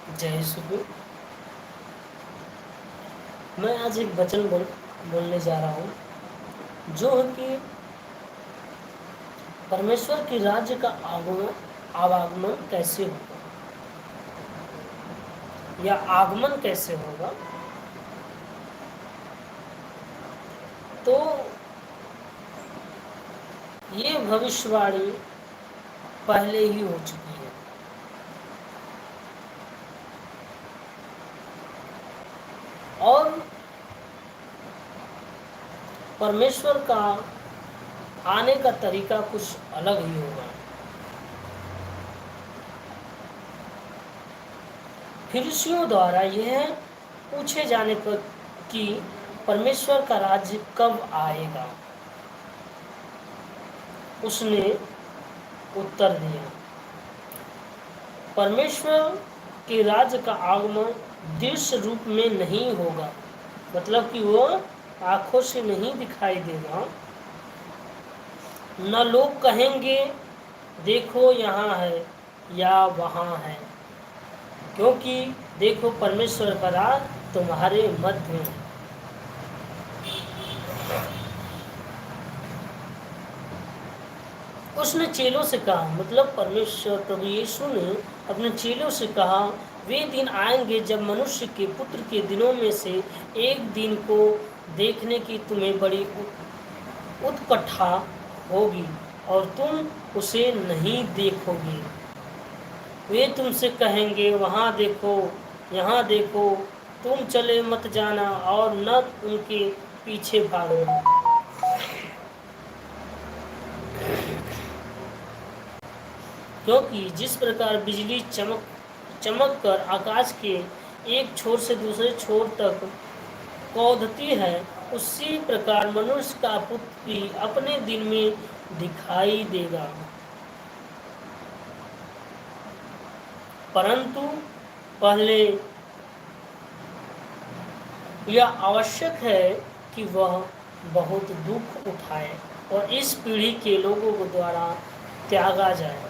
जय सुखू। मैं आज एक वचन बोलने जा रहा हूँ जो है कि परमेश्वर के राज्य का आवागमन कैसे होगा या आगमन कैसे होगा। तो ये भविष्यवाणी पहले ही हो चुकी है और परमेश्वर का आने का तरीका कुछ अलग ही होगा। फरीसियों द्वारा यह पूछे जाने पर कि परमेश्वर का राज्य कब आएगा, उसने उत्तर दिया, परमेश्वर के राज्य का आगमन दृश्य रूप में नहीं होगा, मतलब कि वो आंखों से नहीं दिखाई देगा। न लोग कहेंगे देखो यहाँ है या वहाँ है, क्योंकि देखो परमेश्वर का राज तुम्हारे मध्य में है। उसने चेलों से कहा, मतलब परमेश्वर प्रभु यीशु ने अपने चेलों से कहा, वे दिन आएंगे जब मनुष्य के पुत्र के दिनों में से एक दिन को देखने की तुम्हें बड़ी उत्कंठा होगी और तुम उसे नहीं देखोगे। वे तुमसे कहेंगे वहाँ देखो यहाँ देखो, तुम चले मत जाना और न उनके पीछे भागना। क्योंकि जिस प्रकार बिजली चमक कर आकाश के एक छोर से दूसरे छोर तक कौंधती है, उसी प्रकार मनुष्य का पुत्र भी अपने दिन में दिखाई देगा। परंतु पहले यह आवश्यक है कि वह बहुत दुख उठाए और इस पीढ़ी के लोगों को द्वारा त्यागा जाए।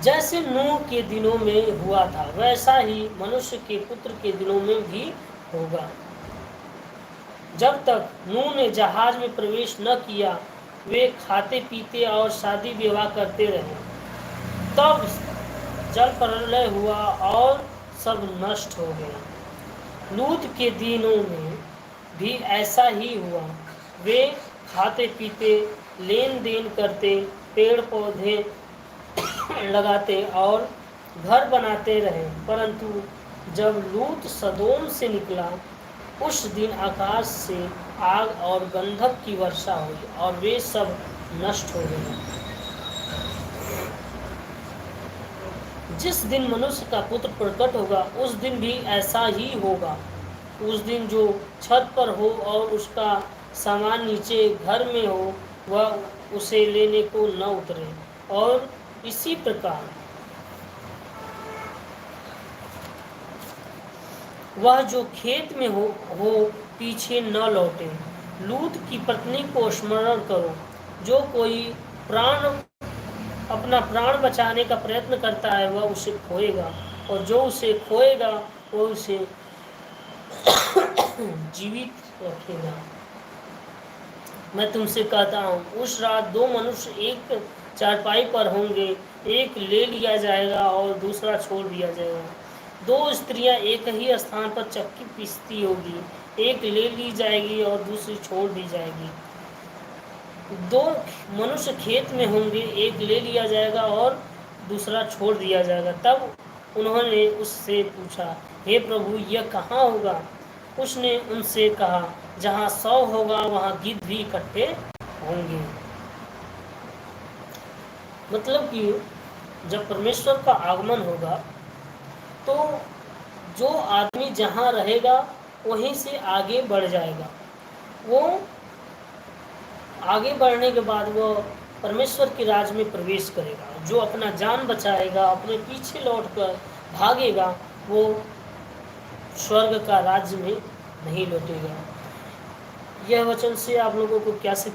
जैसे नूह के दिनों में हुआ था, वैसा ही मनुष्य के पुत्र के दिनों में भी होगा। जब तक नूह ने जहाज में प्रवेश न किया, वे खाते पीते और शादी विवाह करते रहे। तब जल प्रलय हुआ और सब नष्ट हो गया। लूत के दिनों में भी ऐसा ही हुआ। वे खाते पीते, लेन देन करते, पेड़ पौधे लगाते और घर बनाते रहे। परंतु जब लूत सदोम से निकला, उस दिन आकाश से आग और गंधक की वर्षा हुई और वे सब नष्ट हो गए। जिस दिन मनुष्य का पुत्र प्रकट होगा, उस दिन भी ऐसा ही होगा। उस दिन जो छत पर हो और उसका सामान नीचे घर में हो, वह उसे लेने को न उतरे, और इसी प्रकार वह जो खेत में हो पीछे न लौटे। लूत की पत्नी को स्मरण करो। जो कोई अपना प्राण बचाने का प्रयत्न करता है, वह उसे खोएगा, और जो उसे खोएगा वह उसे जीवित रखेगा। मैं तुमसे कहता हूँ, उस रात दो मनुष्य एक चारपाई पर होंगे, एक ले लिया जाएगा और दूसरा छोड़ दिया जाएगा। दो स्त्रियां एक ही स्थान पर चक्की पीसती होगी, एक ले ली जाएगी और दूसरी छोड़ दी जाएगी। दो मनुष्य खेत में होंगे, एक ले लिया जाएगा और दूसरा छोड़ दिया जाएगा। तब उन्होंने उससे पूछा, हे प्रभु, यह कहाँ होगा? उसने उनसे कहा, जहाँ 100 होगा वहाँ गिद्ध भी इकट्ठे होंगे। मतलब कि जब परमेश्वर का आगमन होगा, तो जो आदमी जहाँ रहेगा वहीं से आगे बढ़ जाएगा। वो आगे बढ़ने के बाद वो परमेश्वर के राज में प्रवेश करेगा। जो अपना जान बचाएगा, अपने पीछे लौटकर भागेगा, वो स्वर्ग का राज्य में नहीं लौटेगा। यह वचन से आप लोगों को क्या